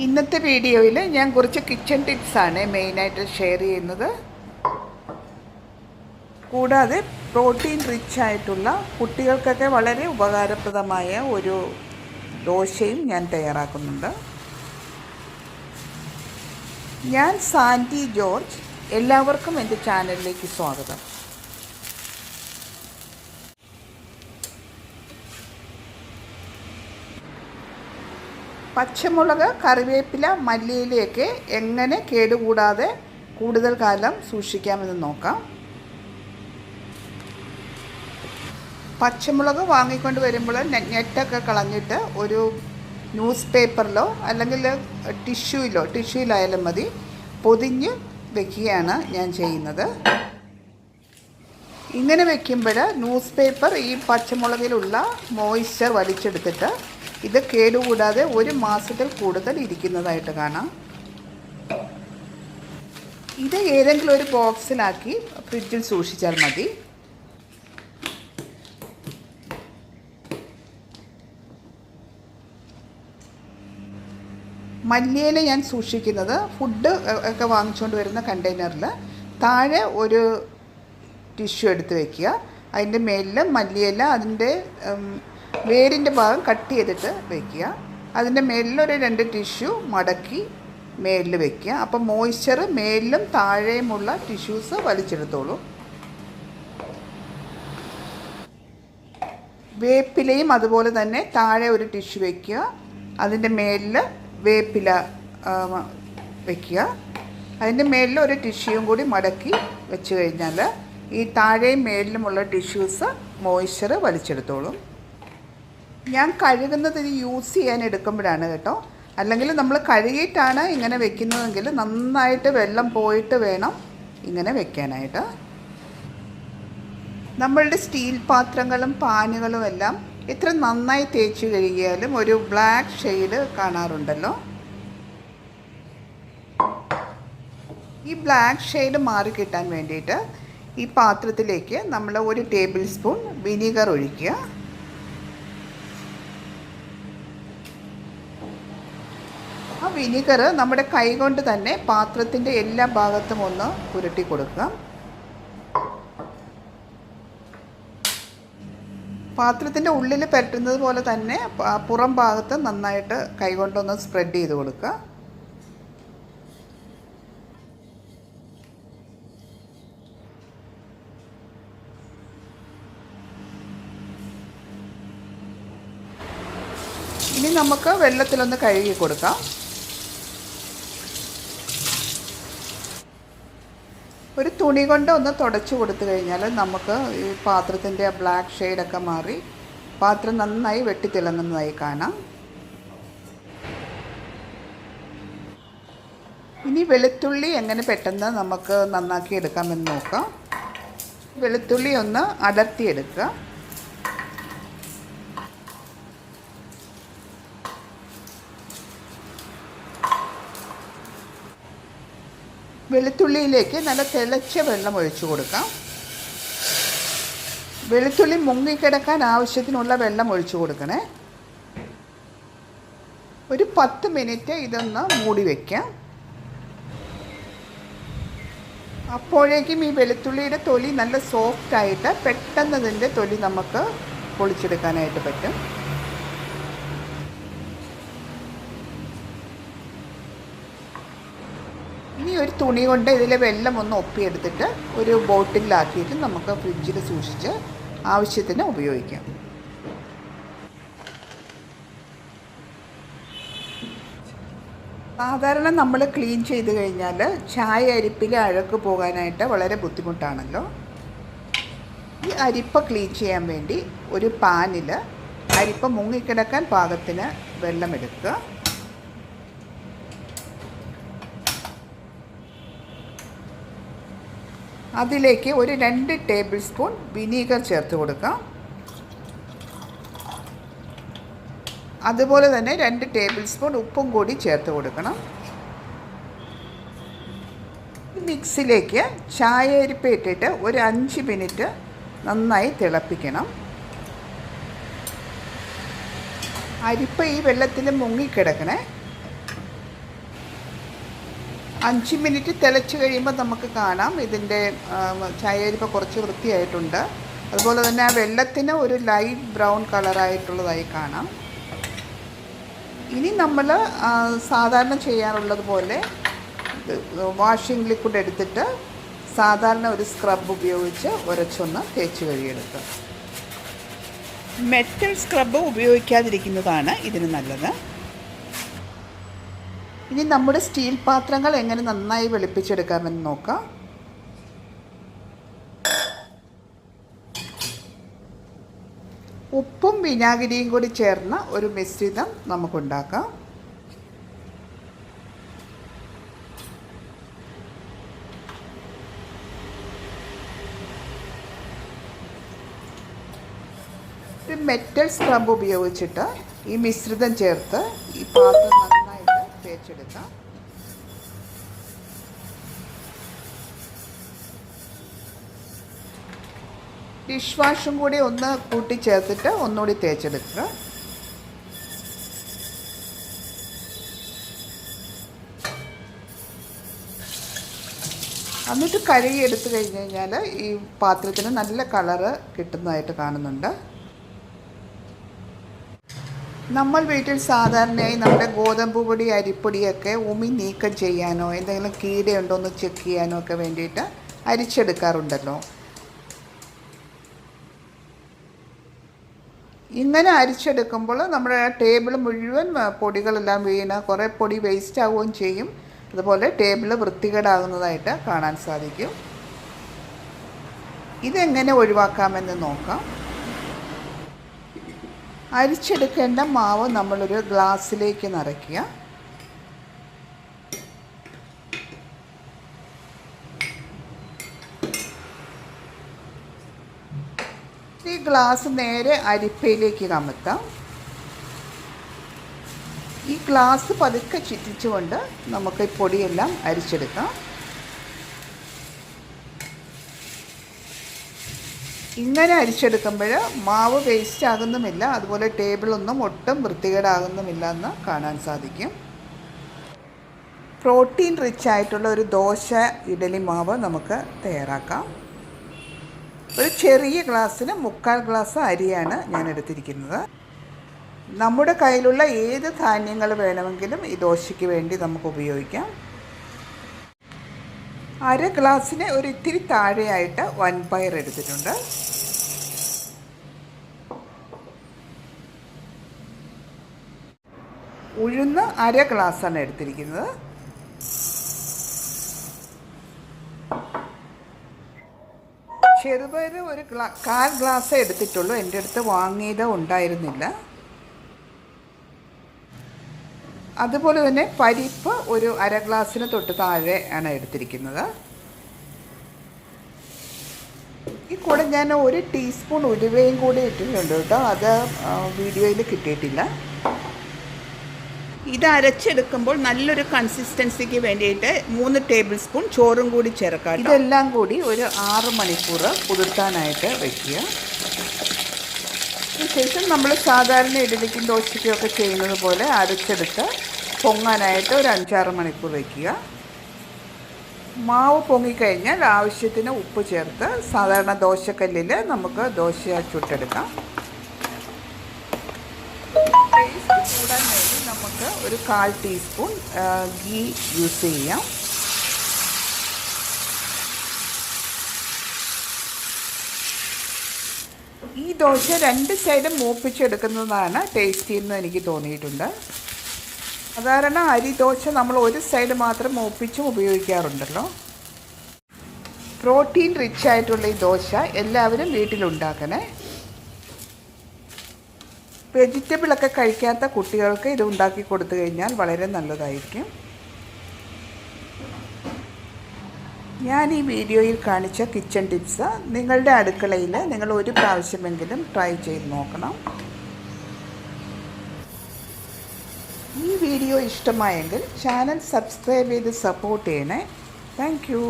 ഇന്നത്തെ വീഡിയോയിൽ ഞാൻ കുറച്ച് കിച്ചൺ ടിപ്സാണ് മെയിനായിട്ട് ഷെയർ ചെയ്യുന്നത്. കൂടാതെ പ്രോട്ടീൻ റിച്ച് ആയിട്ടുള്ള കുട്ടികൾക്കൊക്കെ വളരെ ഉപകാരപ്രദമായ ഒരു ദോശയും ഞാൻ തയ്യാറാക്കുന്നുണ്ട്. ഞാൻ സാൻഡി ജോർജ്. എല്ലാവർക്കും എൻ്റെ ചാനലിലേക്ക് സ്വാഗതം. പച്ചമുളക്, കറിവേപ്പില, മല്ലിയിലയൊക്കെ എങ്ങനെ കേടുകൂടാതെ കൂടുതൽ കാലം സൂക്ഷിക്കാമെന്ന് നോക്കാം. പച്ചമുളക് വാങ്ങിക്കൊണ്ട് വരുമ്പോൾ നെറ്റൊക്കെ കളഞ്ഞിട്ട് ഒരു ന്യൂസ് പേപ്പറിലോ അല്ലെങ്കിൽ ടിഷ്യൂയിലായാലും മതി പൊതിഞ്ഞ് വെക്കുകയാണ് ഞാൻ ചെയ്യുന്നത്. ഇങ്ങനെ വെക്കുമ്പോൾ ന്യൂസ് പേപ്പർ ഈ പച്ചമുളകിലുള്ള മോയ്സ്ചർ വലിച്ചെടുത്തിട്ട് ഇത് കേടുകൂടാതെ 1 മാസത്തിൽ കൂടുതൽ ഇരിക്കുന്നതായിട്ട് കാണാം. ഇത് ഏതെങ്കിലും ഒരു ബോക്സിലാക്കി ഫ്രിഡ്ജിൽ സൂക്ഷിച്ചാൽ മതി. മല്ലിയില ഞാൻ സൂക്ഷിക്കുന്നത് ഫുഡ് ഒക്കെ വാങ്ങിച്ചുകൊണ്ട് വരുന്ന കണ്ടെയ്നറിൽ താഴെ ഒരു ടിഷ്യൂ എടുത്ത് വയ്ക്കുക. അതിൻ്റെ മേലിൽ മല്ലിയില അതിൻ്റെ വേരിൻ്റെ ഭാഗം കട്ട് ചെയ്തിട്ട് വയ്ക്കുക. അതിൻ്റെ മേലിൽ ഒരു 2 ടിഷ്യൂ മടക്കി മേലിൽ വയ്ക്കുക. അപ്പോൾ മോയ്സ്ചർ മേലിലും താഴെയുമുള്ള ടിഷ്യൂസ് വലിച്ചെടുത്തോളൂ. വേപ്പിലയും അതുപോലെ തന്നെ താഴെ ഒരു ടിഷ്യൂ വയ്ക്കുക. അതിൻ്റെ മേലിൽ വേപ്പില വയ്ക്കുക. അതിൻ്റെ മേലിൽ ഒരു ടിഷ്യൂയും കൂടി മടക്കി വെച്ച് കഴിഞ്ഞാൽ ഈ താഴെയും മേലിലുമുള്ള ടിഷ്യൂസ് മോയ്സ്ചർ വലിച്ചെടുത്തോളും. ഞാൻ കഴുകുന്നത് ഇത് യൂസ് ചെയ്യാൻ എടുക്കുമ്പോഴാണ് കേട്ടോ. അല്ലെങ്കിൽ നമ്മൾ കഴുകിയിട്ടാണ് ഇങ്ങനെ വെക്കുന്നതെങ്കിൽ നന്നായിട്ട് വെള്ളം പോയിട്ട് വേണം ഇങ്ങനെ വെക്കാനായിട്ട്. നമ്മളുടെ സ്റ്റീൽ പാത്രങ്ങളും പാനുകളും എല്ലാം എത്ര നന്നായി തേച്ച് കഴുകിയാലും ഒരു ബ്ലാക്ക് ഷെയ്ഡ് കാണാറുണ്ടല്ലോ. ഈ ബ്ലാക്ക് ഷെയ്ഡ് മാറിക്കിട്ടാൻ വേണ്ടിയിട്ട് ഈ പാത്രത്തിലേക്ക് നമ്മൾ 1 ടേബിൾ സ്പൂൺ വിനീഗർ ഒഴിക്കുക. ആ വിനീഗർ നമ്മുടെ കൈ കൊണ്ട് തന്നെ പാത്രത്തിൻ്റെ എല്ലാ ഭാഗത്തും ഒന്ന് പുരട്ടി കൊടുക്കുക. പാത്രത്തിൻ്റെ ഉള്ളിൽ പറ്റുന്നത് പോലെ തന്നെ പുറം ഭാഗത്ത് നന്നായിട്ട് കൈകൊണ്ടൊന്ന് സ്പ്രെഡ് ചെയ്ത് കൊടുക്കുക. ഇനി നമുക്ക് വെള്ളത്തിലൊന്ന് കഴുകി കൊടുക്കാം. ഒരു തുണി കൊണ്ട് ഒന്ന് തുടച്ചു കൊടുത്തു കഴിഞ്ഞാൽ നമുക്ക് ഈ പാത്രത്തിൻ്റെ ബ്ലാക്ക് ഷെയ്ഡൊക്കെ മാറി പാത്രം നന്നായി വെട്ടിത്തിളങ്ങുന്നതായി കാണാം. ഇനി വെളുത്തുള്ളി എങ്ങനെ പെട്ടെന്ന് നമുക്ക് നന്നാക്കി എടുക്കാമെന്ന് നോക്കാം. വെളുത്തുള്ളി ഒന്ന് അടർത്തിയെടുക്കുക. വെളുത്തുള്ളിയിലേക്ക് നല്ല തിളച്ച വെള്ളം ഒഴിച്ചു കൊടുക്കാം. വെളുത്തുള്ളി മുങ്ങിക്കിടക്കാൻ ആവശ്യത്തിനുള്ള വെള്ളം ഒഴിച്ചു കൊടുക്കണേ. ഒരു 10 മിനിറ്റ് ഇതൊന്ന് മൂടി വയ്ക്കാം. അപ്പോഴേക്കും ഈ വെളുത്തുള്ളിയുടെ തൊലി നല്ല സോഫ്റ്റായിട്ട് പെട്ടെന്ന് ഇതിൻ്റെ തൊലി നമുക്ക് പൊളിച്ചെടുക്കാനായിട്ട് പറ്റും. ഇനി ഒരു തുണി കൊണ്ട് ഇതിലെ വെള്ളം ഒന്ന് ഒപ്പിയെടുത്തിട്ട് ഒരു ബോട്ടിലാക്കിയിട്ട് നമുക്ക് ഫ്രിഡ്ജിൽ സൂക്ഷിച്ച് ആവശ്യത്തിന് ഉപയോഗിക്കാം. സാധാരണ നമ്മൾ ക്ലീൻ ചെയ്ത് കഴിഞ്ഞാൽ ചായ അരിപ്പിൽ അഴുക്ക് പോകാനായിട്ട് വളരെ ബുദ്ധിമുട്ടാണല്ലോ. ഈ അരിപ്പ ക്ലീൻ ചെയ്യാൻ വേണ്ടി ഒരു പാനിൽ അരിപ്പ മുങ്ങിക്കിടക്കാൻ പാകത്തിന് വെള്ളമെടുക്കുക. അതിലേക്ക് ഒരു 2 ടേബിൾ സ്പൂൺ വിനീഗർ ചേർത്ത് കൊടുക്കാം. അതുപോലെ തന്നെ 2 ടേബിൾ സ്പൂൺ ഉപ്പും കൂടി ചേർത്ത് കൊടുക്കണം. മിക്സിലേക്ക് ചായ അരിപ്പ ഇട്ടിട്ട് ഒരു 5 മിനിറ്റ് നന്നായി തിളപ്പിക്കണം. അരിപ്പ ഈ വെള്ളത്തിൽ മുങ്ങിക്കിടക്കണേ. 5 മിനിറ്റ് തിളച്ച് കഴിയുമ്പോൾ നമുക്ക് കാണാം ഇതിൻ്റെ ചായയരി ഇപ്പോൾ കുറച്ച് വൃത്തിയായിട്ടുണ്ട്. അതുപോലെ തന്നെ ആ വെള്ളത്തിന് ഒരു ലൈറ്റ് ബ്രൗൺ കളറായിട്ടുള്ളതായി കാണാം. ഇനി നമ്മൾ സാധാരണ ചെയ്യാറുള്ളത് പോലെ വാഷിംഗ് ലിക്വിഡ് എടുത്തിട്ട് സാധാരണ ഒരു സ്ക്രബ് ഉപയോഗിച്ച് ഉരച്ചൊന്ന് തേച്ച് കഴുകിയെടുക്കുക. മെറ്റൽ സ്ക്രബ് ഉപയോഗിക്കാതിരിക്കുന്നതാണ് ഇതിന് നല്ലത്. ഇനി നമ്മുടെ സ്റ്റീൽ പാത്രങ്ങൾ എങ്ങനെ നന്നായി വെളുപ്പിച്ചെടുക്കാമെന്ന് നോക്കാം. ഉപ്പും വിനാഗിരിയും കൂടി ചേർന്ന ഒരു മിശ്രിതം നമുക്കുണ്ടാക്കാം. ഒരു മെറ്റൽ സ്ക്രബ് ഉപയോഗിച്ചിട്ട് ഈ മിശ്രിതം ചേർത്ത് ഈ പാത്രം നന്നായിട്ട് തേച്ചെടുക്കാം. ഡിഷ് വാഷും കൂടി ഒന്ന് കൂട്ടിച്ചേർത്തിട്ട് ഒന്നുകൂടി തേച്ചെടുക്കുക. എന്നിട്ട് കഴുകി എടുത്തു കഴിഞ്ഞ് കഴിഞ്ഞാൽ ഈ പാത്രത്തിന് നല്ല കളറ് കിട്ടുന്നതായിട്ട് കാണുന്നുണ്ട്. നമ്മൾ വീട്ടിൽ സാധാരണയായി നമ്മുടെ ഗോതമ്പ് പൊടി അരിപ്പൊടിയൊക്കെ ഉമി നീക്കം ചെയ്യാനോ എന്തെങ്കിലും കീടയുണ്ടോ എന്ന് ചെക്ക് ചെയ്യാനോ ഒക്കെ വേണ്ടിയിട്ട് അരിച്ചെടുക്കാറുണ്ടല്ലോ. ഇങ്ങനെ അരിച്ചെടുക്കുമ്പോൾ നമ്മുടെ ടേബിൾ മുഴുവൻ പൊടികളെല്ലാം വീണ് കുറേ പൊടി വേസ്റ്റ് ആവുകയും ചെയ്യും. അതുപോലെ ടേബിൾ വൃത്തികേടാകുന്നതായിട്ട് കാണാൻ സാധിക്കും. ഇതെങ്ങനെ ഒഴിവാക്കാമെന്ന് നോക്കാം. അരിച്ചെടുക്കേണ്ട മാവ് നമ്മളൊരു ഗ്ലാസ്സിലേക്ക് നിറയ്ക്കുക. ഈ ഗ്ലാസ് നേരെ അരിപ്പയിലേക്ക് കമത്താം. ഈ ഗ്ലാസ് പതുക്കെ ചുറ്റിച്ചുകൊണ്ട് നമുക്ക് ഈ പൊടിയെല്ലാം അരിച്ചെടുക്കാം. ഇങ്ങനെ അരിച്ചെടുക്കുമ്പോൾ മാവ് വേസ്റ്റ് ആകുന്നുമില്ല, അതുപോലെ ടേബിളൊന്നും ഒട്ടും വൃത്തികേടാകുന്നുമില്ല എന്ന് കാണാൻ സാധിക്കും. പ്രോട്ടീൻ റിച്ച് ആയിട്ടുള്ള ഒരു ദോശ ഇഡലി മാവ് നമുക്ക് തയ്യാറാക്കാം. ഒരു ചെറിയ ഗ്ലാസ്സിന് 3/4 ഗ്ലാസ് അരിയാണ് ഞാൻ എടുത്തിരിക്കുന്നത്. നമ്മുടെ കയ്യിലുള്ള ഏത് ധാന്യങ്ങൾ വേണമെങ്കിലും ഈ ദോശയ്ക്ക് വേണ്ടി നമുക്ക് ഉപയോഗിക്കാം. 1/2 ഗ്ലാസ്സിന് ഒരു ഇത്തിരി താഴെയായിട്ട് വൻപയർ എടുത്തിട്ടുണ്ട്. ഉഴുന്ന് 1/2 ഗ്ലാസ്സാണ് എടുത്തിരിക്കുന്നത്. ചെറുപയർ ഒരു 1/4 ഗ്ലാസ് എടുത്തിട്ടുള്ളൂ. എൻ്റെ അടുത്ത് വാങ്ങിയത് ഉണ്ടായിരുന്നില്ല. അതുപോലെ തന്നെ പരിപ്പ് ഒരു 1/2 ഗ്ലാസ്സിന് തൊട്ട് താഴെ ആണ് എടുത്തിരിക്കുന്നത്. ഈ കൂടെ ഞാൻ 1 ടീസ്പൂൺ ഉലുവയും കൂടി ഇട്ടിട്ടുണ്ട് കേട്ടോ. അത് വീഡിയോയിൽ കിട്ടിയിട്ടില്ല. ഇത് അരച്ചെടുക്കുമ്പോൾ നല്ലൊരു കൺസിസ്റ്റൻസിക്ക് വേണ്ടിയിട്ട് 3 ടേബിൾ സ്പൂൺ ചോറും കൂടി ചേർക്കാം. ഇതെല്ലാം കൂടി ഒരു 6 മണിക്കൂർ കുതിർത്താനായിട്ട് വയ്ക്കുക. ശേഷം നമ്മൾ സാധാരണ ഇഡലിക്കും ദോശയ്ക്കും ഒക്കെ ചെയ്യുന്നത് പോലെ അരച്ചെടുത്ത് പൊങ്ങാനായിട്ട് ഒരു 5-6 മണിക്കൂർ വയ്ക്കുക. മാവ് പൊങ്ങിക്കഴിഞ്ഞാൽ ആവശ്യത്തിന് ഉപ്പ് ചേർത്ത് സാധാരണ ദോശക്കല്ലിൽ നമുക്ക് ദോശ ചുട്ടെടുക്കാം. ടേസ്റ്റ് കൂടാൻ വേണ്ടി നമുക്ക് ഒരു 1/4 ടീസ്പൂൺ ഗീ യൂസ് ചെയ്യാം. ഈ ദോശ 2 സൈഡും മൂപ്പിച്ചെടുക്കുന്നതാണ് ടേസ്റ്റി എന്ന് എനിക്ക് തോന്നിയിട്ടുണ്ട്. സാധാരണ അരി ദോശ നമ്മൾ ഒരു സൈഡ് മാത്രം മൂപ്പിച്ചും ഉപയോഗിക്കാറുണ്ടല്ലോ. പ്രോട്ടീൻ റിച്ച് ആയിട്ടുള്ള ഈ ദോശ എല്ലാവരും വീട്ടിലുണ്ടാക്കണേ. വെജിറ്റബിളൊക്കെ കഴിക്കാത്ത കുട്ടികൾക്ക് ഇത് ഉണ്ടാക്കി കൊടുത്തു കഴിഞ്ഞാൽ വളരെ നല്ലതായിരിക്കും. ഞാൻ ഈ വീഡിയോയിൽ കാണിച്ച കിച്ചൺ ടിപ്സ് നിങ്ങളുടെ അടുക്കളയിൽ നിങ്ങൾ ഒരു പ്രാവശ്യമെങ്കിലും ട്രൈ ചെയ്ത് നോക്കണം. ഈ വീഡിയോ ഇഷ്ടമായെങ്കിൽ ചാനൽ സബ്സ്ക്രൈബ് ചെയ്ത് സപ്പോർട്ട് ചെയ്യണേ. Thank you.